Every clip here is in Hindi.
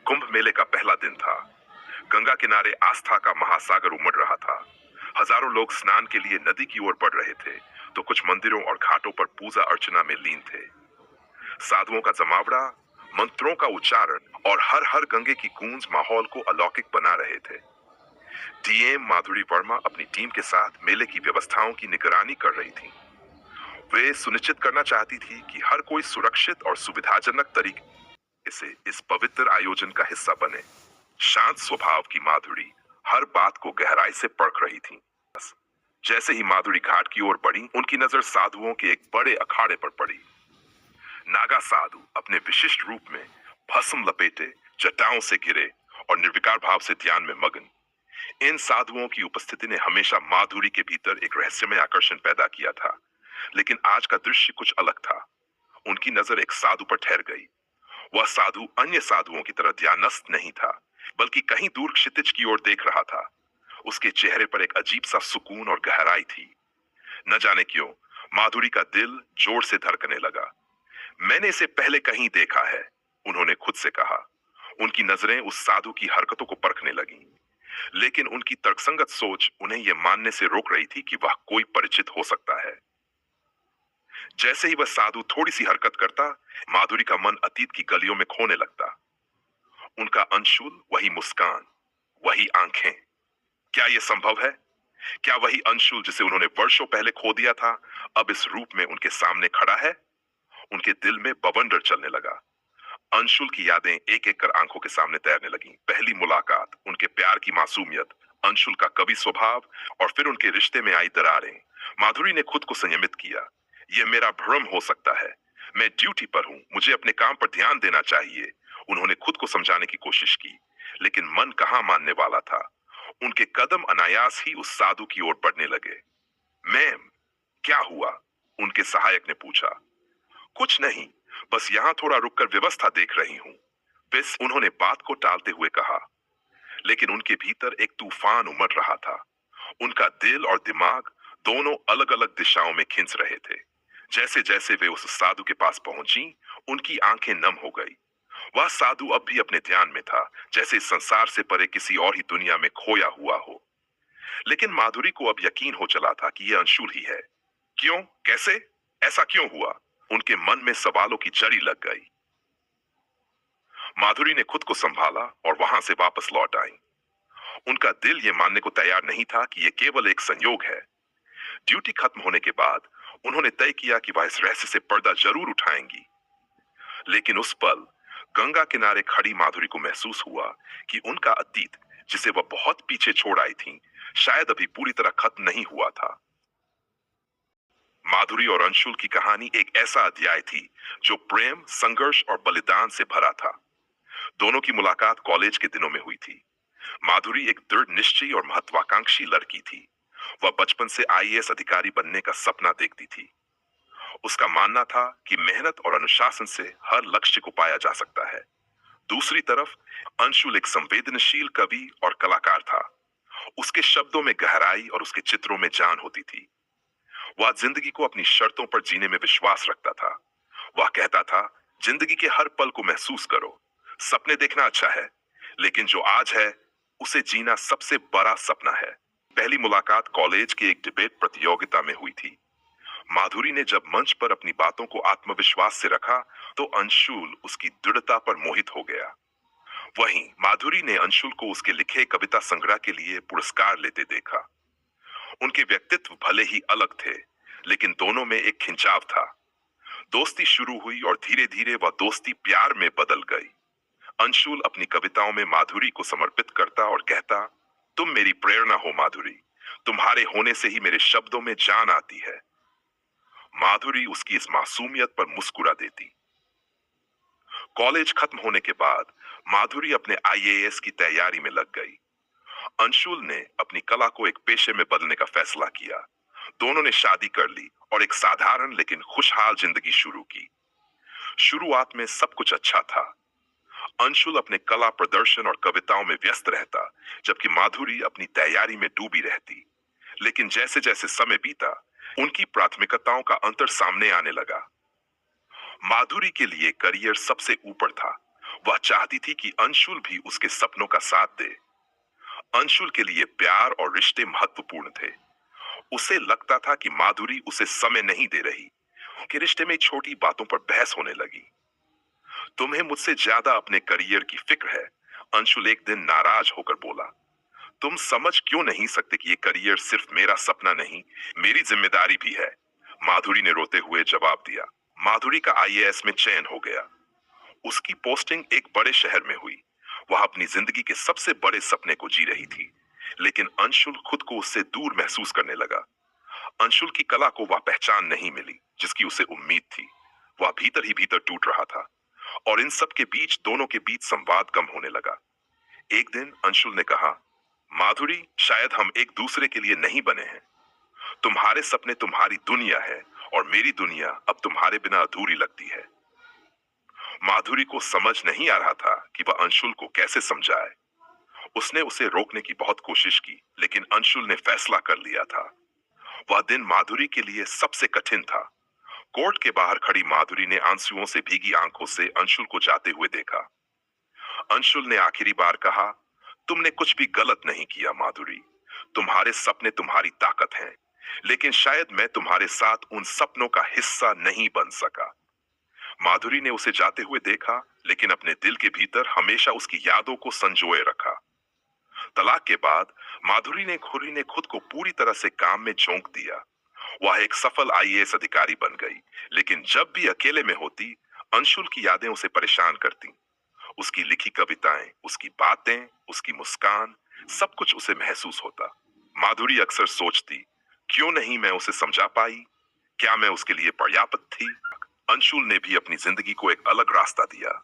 कुंभ मेले का पहला दिन था। गंगा किनारे आस्था का महासागर उमड़ रहा था। हजारों लोग स्नान के लिए नदी की ओर बढ़ रहे थे, तो कुछ मंदिरों और घाटों पर पूजा अर्चना में लीन थे। साधुओं का जमावड़ा, मंत्रों का उच्चारण और हर हर गंगे की गूंज माहौल को अलौकिक बना रहे थे। डीएम माधुरी वर्मा अपनी टीम के साथ मेले की व्यवस्थाओं की निगरानी कर रही थी। वे सुनिश्चित करना चाहती थी कि हर कोई सुरक्षित और सुविधाजनक तरीके से इस पवित्र आयोजन का हिस्सा बने। शांत स्वभाव की माधुरी हर बात को गहराई से परख रही थी। जैसे ही माधुरी घाट की ओर बढ़ी, उनकी नजर साधुओं के एक बड़े अखाड़े पर पड़ी। नागा साधु अपने विशिष्ट रूप में भस्म लपेटे, जटाओं से घिरे और निर्विकार भाव से ध्यान में मगन। इन साधुओं की उपस्थिति ने हमेशा माधुरी के भीतर एक रहस्यमय आकर्षण पैदा किया था, लेकिन आज का दृश्य कुछ अलग था। उनकी नजर एक साधु पर ठहर गई। वह साधु अन्य साधुओं की तरह ध्यानस्थ नहीं था, बल्कि कहीं दूर क्षितिज की ओर देख रहा था। उसके चेहरे पर एक अजीब सा सुकून और गहराई थी। न जाने क्यों माधुरी का दिल जोर से धड़कने लगा। मैंने इसे पहले कहीं देखा है, उन्होंने खुद से कहा। उनकी नजरें उस साधु की हरकतों को परखने लगीं, लेकिन उनकी तर्कसंगत सोच उन्हें यह मानने से रोक रही थी कि वह कोई परिचित हो सकता है। जैसे ही वह साधु थोड़ी सी हरकत करता, माधुरी का मन अतीत की गलियों में खोने लगता। उनका अंशुल, वही मुस्कान, वही आंखें। क्या यह संभव है? क्या वही अंशुल जिसे उन्होंने वर्षों पहले खो दिया था, अब इस रूप में उनके सामने खड़ा है? उनके दिल में बवंडर चलने लगा। अंशुल की यादें एक एक कर आंखों के सामने तैरने लगीं। पहली मुलाकात, उनके प्यार की मासूमियत, अंशुल का कवि स्वभाव और फिर उनके रिश्ते में आई दरारें। माधुरी ने खुद को संयमित किया। यह मेरा भ्रम हो सकता है, मैं ड्यूटी पर हूं, मुझे अपने काम पर ध्यान देना चाहिए। उन्होंने खुद को समझाने की कोशिश की, लेकिन मन कहां मानने वाला था। उनके कदम अनायास ही उस साधु की ओर बढ़ने लगे। मैम, क्या हुआ? उनके सहायक ने पूछा। कुछ नहीं, बस यहां थोड़ा रुककर व्यवस्था देख रही हूं, बिस उन्होंने बात को टालते हुए कहा। लेकिन उनके भीतर एक तूफान उमड़ रहा था। उनका दिल और दिमाग दोनों अलग अलग दिशाओं में खिंच रहे थे। जैसे जैसे वे उस साधु के पास पहुंची, उनकी आंखें नम हो गई। वह साधु अब भी अपने ध्यान में था, जैसे इस संसार से परे किसी और ही दुनिया में खोया हुआ हो। लेकिन माधुरी को अब यकीन हो चला था कि यह अंशुल ही है। क्यों? कैसे? ऐसा क्यों हुआ? उनके मन में सवालों की जड़ी लग गई। माधुरी ने खुद को संभाला और वहां से वापस लौट आई। उनका दिल ये मानने को तैयार नहीं था कि यह केवल एक संयोग है। ड्यूटी खत्म होने के बाद उन्होंने तय किया कि वह इस रहस्य से पर्दा जरूर उठाएंगी। लेकिन उस पल गंगा किनारे खड़ी माधुरी को महसूस हुआ कि उनका अतीत, जिसे वह बहुत पीछे छोड़ आई थी, शायद अभी पूरी तरह खत्म नहीं हुआ था। माधुरी और अंशुल की कहानी एक ऐसा अध्याय थी जो प्रेम, संघर्ष और बलिदान से भरा था। दोनों की मुलाकात कॉलेज के दिनों में हुई थी। माधुरी एक दृढ़ निश्चयी और महत्वाकांक्षी लड़की थी। वह बचपन से आईएएस अधिकारी बनने का सपना देखती थी। उसका मानना था कि मेहनत और अनुशासन से हर लक्ष्य को पाया जा सकता है। दूसरी तरफ अंशुल एक संवेदनशील कवि और कलाकार था। उसके शब्दों में गहराई और उसके चित्रों में जान होती थी। वह जिंदगी को अपनी शर्तों पर जीने में विश्वास रखता था। वह कहता था, जिंदगी के हर पल को महसूस करो। सपने देखना अच्छा है, लेकिन जो आज है उसे जीना सबसे बड़ा सपना है। पहली मुलाकात कॉलेज के एक डिबेट प्रतियोगिता में हुई थी। माधुरी ने जब मंच पर अपनी बातों को आत्मविश्वास से रखा, तो अंशुल उसकी दृढ़ता पर मोहित हो गया। वहीं माधुरी ने अंशुल को उसके लिखे कविता संग्रह के लिए पुरस्कार लेते देखा। उनके व्यक्तित्व भले ही अलग थे, लेकिन दोनों में एक खिंचाव था। दोस्ती शुरू हुई और धीरे धीरे वह दोस्ती प्यार में बदल गई। अंशुल अपनी कविताओं में माधुरी को समर्पित करता और कहता, तुम मेरी प्रेरणा हो माधुरी, तुम्हारे होने से ही मेरे शब्दों में जान आती है। माधुरी उसकी इस मासूमियत पर मुस्कुरा देती। कॉलेज खत्म होने के बाद माधुरी अपने आईएएस की तैयारी में लग गई। अंशुल ने अपनी कला को एक पेशे में बदलने का फैसला किया। दोनों ने शादी कर ली और एक साधारण लेकिन खुशहाल जिंदगी शुरू की। शुरुआत में सब कुछ अच्छा था। अंशुल अपने कला प्रदर्शन और कविताओं में व्यस्त रहता, जबकि माधुरी अपनी तैयारी में डूबी रहती। लेकिन जैसे जैसे समय बीता, उनकी प्राथमिकताओं का अंतर सामने आने लगा। माधुरी के लिए करियर सबसे ऊपर था। वह चाहती थी कि अंशुल भी उसके सपनों का साथ दे। अंशुल के लिए प्यार और रिश्ते महत्वपूर्ण थे। उसे लगता था कि माधुरी उसे समय नहीं दे रही, कि रिश्ते में छोटी बातों पर बहस होने लगी। तुम्हें मुझसे ज्यादा अपने करियर की फिक्र है, अंशुल एक दिन नाराज होकर बोला। तुम समझ क्यों नहीं सकते कि ये करियर सिर्फ मेरा सपना नहीं, मेरी जिम्मेदारी भी है, माधुरी ने रोते हुए जवाब दिया। माधुरी का आईएएस में चयन हो गया। उसकी पोस्टिंग एक बड़े शहर में हुई। वह अपनी जिंदगी के सबसे बड़े सपने को जी रही थी, लेकिन अंशुल खुद को उससे दूर महसूस करने लगा। अंशुल की कला को वह पहचान नहीं मिली जिसकी उसे उम्मीद थी। वह भीतर ही भीतर टूट रहा था और इन सब के बीच दोनों के बीच संवाद कम होने लगा। एक दिन अंशुल ने कहा, माधुरी, शायद हम एक दूसरे के लिए नहीं बने हैं। तुम्हारे सपने तुम्हारी दुनिया है और मेरी दुनिया अब तुम्हारे बिना अधूरी लगती है। माधुरी को समझ नहीं आ रहा था कि वह अंशुल को कैसे समझाए। उसने उसे रोकने की बहुत कोशिश की, लेकिन अंशुल ने फैसला कर लिया था। वह दिन माधुरी के लिए सबसे कठिन था। कोर्ट के बाहर खड़ी माधुरी ने आंसुओं से भीगी आंखों से अंशुल को जाते हुए देखा। अंशुल ने आखिरी बार कहा, तुमने कुछ भी गलत नहीं किया माधुरी। तुम्हारे सपने तुम्हारी ताकत हैं, लेकिन शायद मैं तुम्हारे साथ उन सपनों का हिस्सा नहीं बन सका। माधुरी ने उसे जाते हुए देखा, लेकिन अपने दिल के भीतर हमेशा उसकी यादों को संजोए रखा। तलाक के बाद माधुरी ने खुद को पूरी तरह से काम में झोंक दिया। वह एक सफल आईएएस अधिकारी बन गई, लेकिन जब भी अकेले में होती, अंशुल की यादें उसे परेशान करती। उसकी लिखी कविताएं, उसकी बातें, उसकी मुस्कान, सब कुछ उसे महसूस होता। माधुरी अक्सर सोचती, क्यों नहीं मैं उसे समझा पाई? क्या मैं उसके लिए पर्याप्त थी? अंशुल ने भी अपनी जिंदगी को एक अलग रास्ता दिया।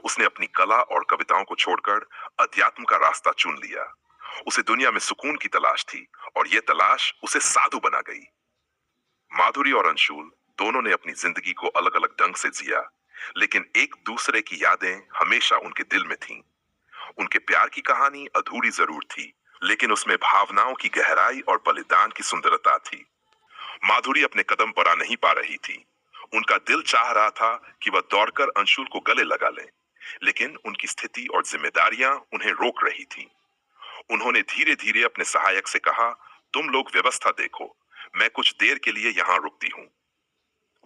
उसने अपनी कला और कविताओं को छोड़कर अध्यात्म का रास्ता चुन लिया। उसे दुनिया में सुकून की तलाश थी और यह तलाश उसे साधु बना गई। माधुरी और अंशुल दोनों ने अपनी जिंदगी को अलग अलग ढंग से जिया, लेकिन एक दूसरे की यादें हमेशा उनके दिल में थीं। उनके प्यार की कहानी अधूरी जरूर थी, लेकिन उसमें भावनाओं की गहराई और बलिदान की सुंदरता थी। माधुरी अपने कदम बढ़ा नहीं पा रही थी। उनका दिल चाह रहा था कि वह दौड़कर अंशुल को गले लगा ले, लेकिन उनकी स्थिति और जिम्मेदारियां उन्हें रोक रही थीं। उन्होंने धीरे धीरे अपने सहायक से कहा, तुम लोग व्यवस्था देखो, मैं कुछ देर के लिए यहाँ रुकती हूँ।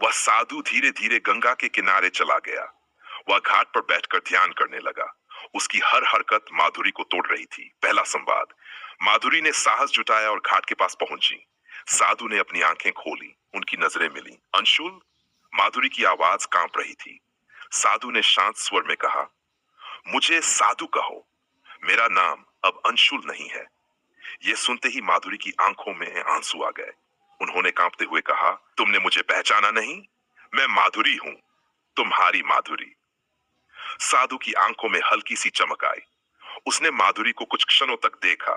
वह साधु धीरे धीरे गंगा के किनारे चला गया। वह घाट पर बैठकर ध्यान करने लगा। उसकी हर हरकत माधुरी को तोड़ रही थी। पहला संवाद। माधुरी ने साहस जुटाया और घाट के पास पहुंची। साधु ने अपनी आंखें खोली, उनकी नजरें मिली। अंशुल? माधुरी की आवाज कांप रही थी। साधु ने शांत स्वर में कहा, मुझे साधु कहो, मेरा नाम अब अंशुल नहीं है। यह सुनते ही माधुरी की आंखों में आंसू आ गए। उन्होंने कांपते हुए कहा, तुमने मुझे पहचाना नहीं? मैं माधुरी हूं, तुम्हारी माधुरी। साधु की आंखों में हल्की सी चमक आई। उसने माधुरी को कुछ क्षणों तक देखा,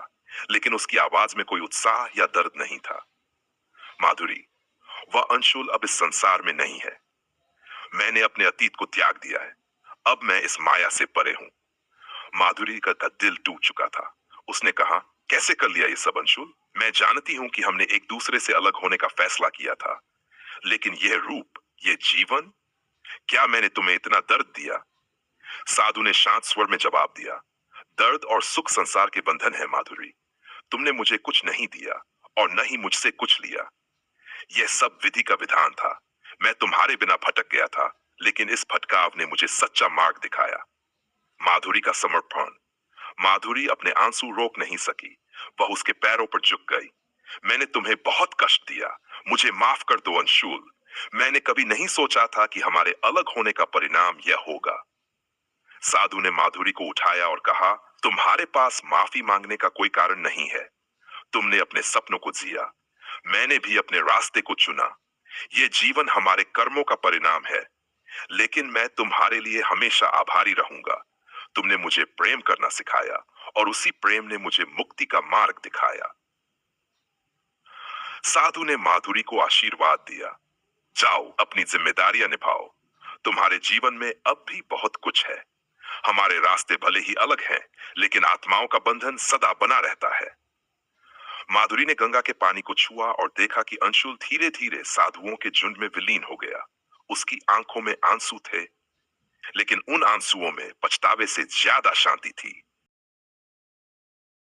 लेकिन उसकी आवाज में कोई उत्साह या दर्द नहीं था। माधुरी, वह अंशुल अब इस संसार में नहीं है। मैंने अपने अतीत को त्याग दिया है। अब मैं इस माया से परे हूं। माधुरी का दिल टूट चुका था। उसने कहा, कैसे कर लिया ये सब अंशुल? मैं जानती हूं कि हमने एक दूसरे से अलग होने का फैसला किया था, लेकिन यह रूप, यह जीवन, क्या मैंने तुम्हें इतना दर्द दिया? साधु ने शांत स्वर में जवाब दिया, दर्द और सुख संसार के बंधन है माधुरी। तुमने मुझे कुछ नहीं दिया और न ही मुझसे कुछ लिया। यह सब विधि का विधान था। मैं तुम्हारे बिना भटक गया था, लेकिन इस भटकाव ने मुझे सच्चा मार्ग दिखाया। माधुरी का समर्पण। माधुरी अपने आंसू रोक नहीं सकी। वह उसके पैरों पर झुक गई। मैंने तुम्हें बहुत कष्ट दिया, मुझे माफ कर दो अंशुल। मैंने कभी नहीं सोचा था कि हमारे अलग होने का परिणाम यह होगा। साधु ने माधुरी को उठाया और कहा, तुम्हारे पास माफी मांगने का कोई कारण नहीं है। तुमने अपने सपनों को जिया, मैंने भी अपने रास्ते को चुना। ये जीवन हमारे कर्मों का परिणाम है, लेकिन मैं तुम्हारे लिए हमेशा आभारी रहूंगा। तुमने मुझे प्रेम करना सिखाया और उसी प्रेम ने मुझे मुक्ति का मार्ग दिखाया। साधु ने माधुरी को आशीर्वाद दिया, जाओ अपनी जिम्मेदारियां निभाओ। तुम्हारे जीवन में अब भी बहुत कुछ है। हमारे रास्ते भले ही अलग हैं, लेकिन आत्माओं का बंधन सदा बना रहता है। माधुरी ने गंगा के पानी को छुआ और देखा कि अंशुल धीरे धीरे साधुओं के झुंड में विलीन हो गया। उसकी आंखों में आंसू थे, लेकिन उन आंसुओं में पछतावे से ज्यादा शांति थी।